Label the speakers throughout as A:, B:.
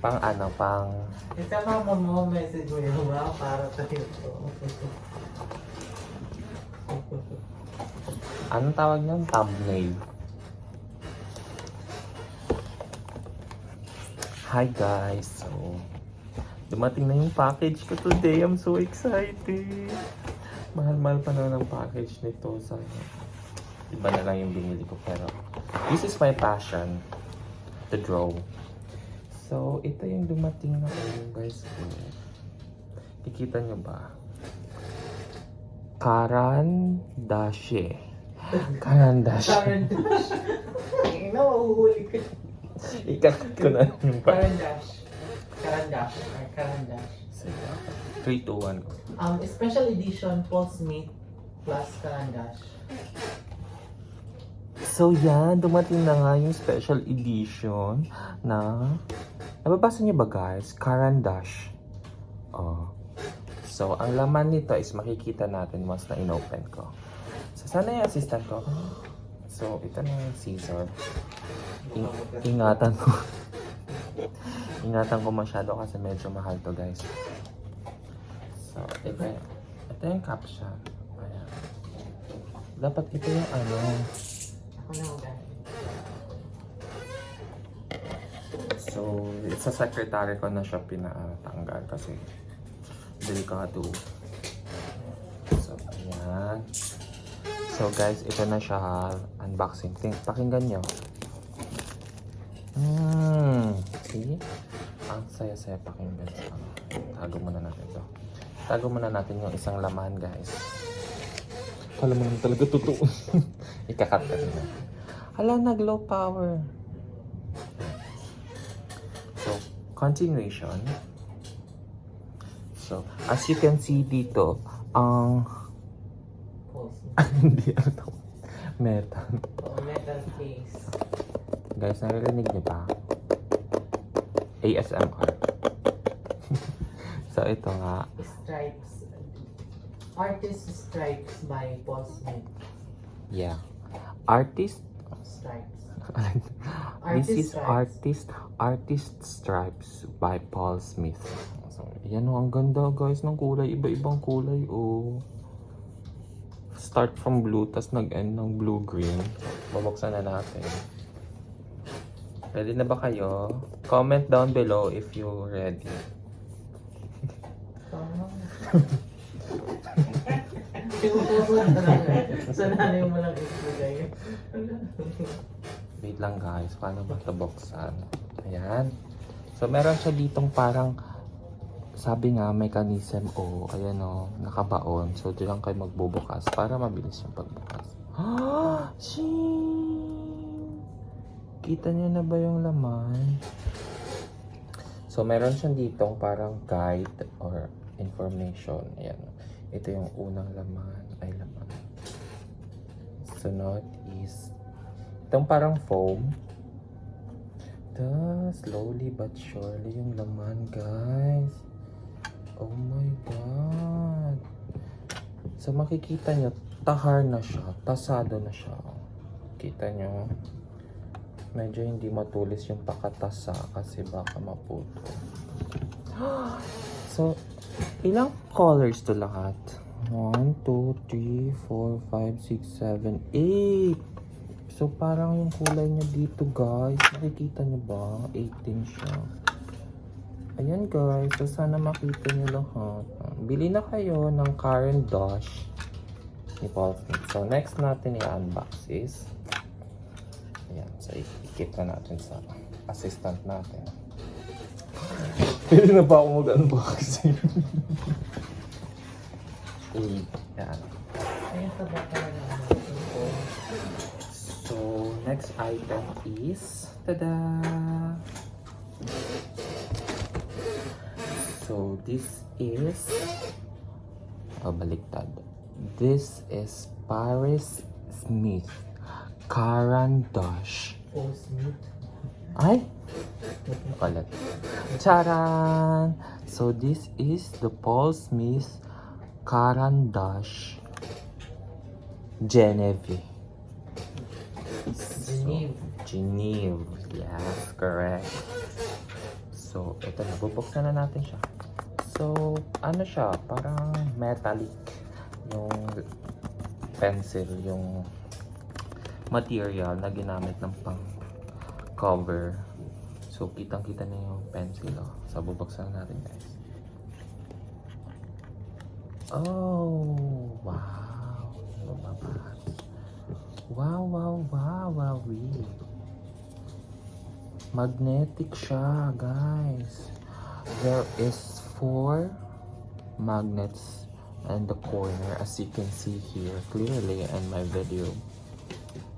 A: Pang ano, pang...
B: Ito mama mo, message mo yung mga para tayo to.
A: Anong tawag niyan? Thumbnail. Hi guys! So, dumating na yung package ko today. I'm so excited! Mahal-mahal pa naman ang package nito. So, iba na lang yung binili ko. Pero, this is my passion. To draw. So, ito yung dumating na guys. Kikita nyo ba? Karandashe. Karandashe.
B: Karandash. Ina, mahuhuli ko.
A: Ikakat ko na yung pa.
B: Karandash. Karandash. Ay, Karandash.
A: Sige. 3, 2, 1.
B: Special edition Paul Smith plus Karandash.
A: So yan, dumating na nga yung special edition na... Nababasa niyo ba guys? Karandash. Oh. So, ang laman nito is makikita natin once na inopen ko. So, sana yung assistant ko. So, ito na yung scissor. Ingatan ko. Ingatan ko masyado kasi medyo mahal to guys. So, ito yung caption. Ayan. Dapat ito yung ano.
B: Ako na ugat.
A: So, sa secretary ko na siya pinatanggal kasi delikado. So, ayan. So, guys, ito na siya unboxing. Pakinggan nyo. See? Ang saya-saya pakinggan. Tago muna natin ito. Tago muna natin yung isang laman, guys. Alam mo naman talaga totoo. Ikakat ka rin na. Hala, nag-low power. So, continuation. So, as you can see dito, ang...
B: Paul Smith.
A: Hindi, ano metal.
B: Oh, metal case.
A: Guys, naririnig niyo ba? ASMR. So, ito nga.
B: Stripes. Artist Stripes by Paul Smith.
A: Yeah. Artist...
B: Stripes.
A: This is
B: Stripes.
A: Artist Stripes by Paul Smith. So, yan o, ang ganda guys ng kulay. Iba-ibang kulay o. Start from blue, tas nag-end ng blue-green. Babuksan na natin. Ready na ba kayo? Comment down below if you're ready.
B: Tama. Sananay mo lang ikulay.
A: Wait lang guys, paano ba ito buksan? Ayan. So meron siya ditong parang, sabi nga mechanism o, ayan o, nakabaon. So diyan kayo magbubukas para mabilis yung pagbukas. Ah! Kita niyo na ba yung laman? So meron siya ditong parang guide or information. Ayan. Ito yung unang laman. Ay, laman. Sunod is itong parang foam. Slowly but surely yung laman, guys. Oh my God. So makikita nyo, tahar na siya. Tasado na siya. Kita nyo. Medyo hindi matulis yung pakatasa kasi baka maputo. So, ilang colors to lahat? 1, 2, 3, 4, 5, 6, 7, 8. So, parang yung kulay niya dito, guys. Nakikita niyo ba? 18 siya. Ayan, guys. So, sana makita niyo lahat. Bili na kayo ng Karandash ni Paul Smith. So, next natin i-unbox is ayan. So, ikip na natin sa assistant natin. Pwede na ba ako mag-unboxing? Yan.
B: Ayan sa bata na
A: So, next item is... Tada! So, this is... baliktad. This is Paris Smith Karandash.
B: Paul Smith.
A: Ay! Ulit. Charan! So, this is the Paul Smith Karandash Genevieve.
B: Geneve.
A: Geneve. Yes, correct. So, ito na. Bubuksan na natin siya. So, ano siya? Parang metallic yung pencil, yung material na ginamit ng pang cover. So, kitang-kita na yung pencil. Oh. So, bubuksan na natin, guys. Oh, wow. Lumabas. Wow, wow, wow, wow. Magnetic siya, guys. There is 4 magnets in the corner, as you can see here clearly in my video.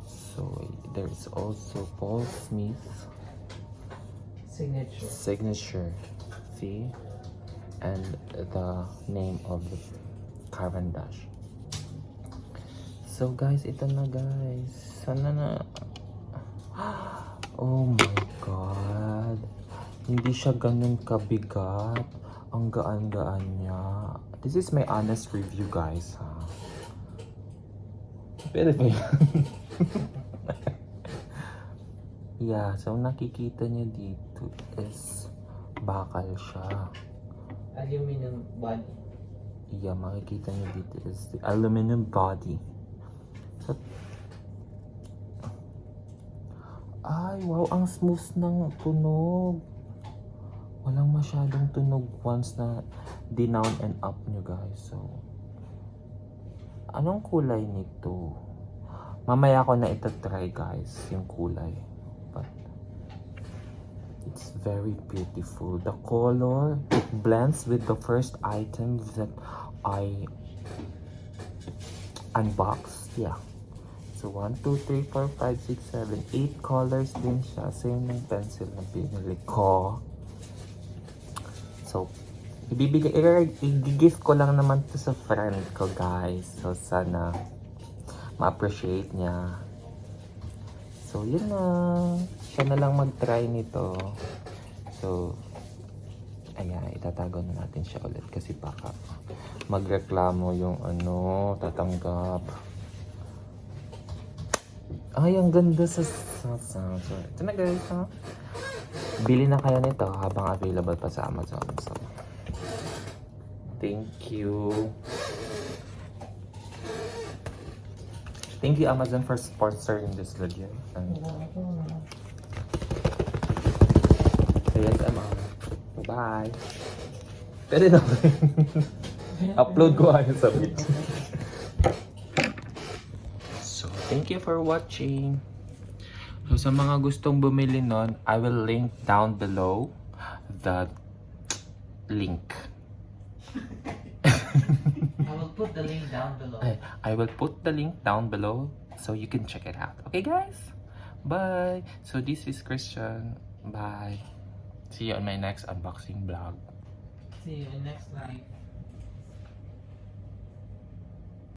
A: So, there is also Paul Smith signature. See? And the name of the Caran d'Ache. So guys, ito na guys. Sana na. Oh my god. Hindi siya ganun kabigat. Ang gaan-gaan niya. This is my honest review guys. Ha? Pwede ba yan? Yeah, so nakikita niyo dito is bakal siya.
B: Aluminum body.
A: Yeah, makikita niyo dito is the aluminum body. So, ay, wow, ang smooth ng tunog. Walang masyadong tunog once na dinown and up nyo guys. So, anong kulay nito? Mamaya ko na itatry guys, yung kulay. But, it's very beautiful. The color, it blends with the first item that I unboxed. Yeah. So, 1, 2, 3, 4, 5, 6, 7, 8 colors din siya. Same ng pencil na pinili ko. So, i-gift ko lang naman to sa friend ko, guys. So, sana ma-appreciate niya. So, yun na. Siya na lang mag-try nito. So, ayan, itatago na natin siya ulit kasi baka magreklamo yung tatanggap. Ay, ang ganda sa ito na guys, ha? Bili na kayo nito habang available pa sa Amazon. So, thank you. Thank you, Amazon, for sponsoring this video. And, yes, bye. Pwede na. Upload ko ayun sa video. So, thank you for watching. So, sa mga gustong bumili nun, I will link down below the link.
B: I will put the link down below.
A: I will put the link down below so you can check it out. Okay, guys? Bye. So, this is Christian. Bye. See you on my next unboxing vlog.
B: See you in next live.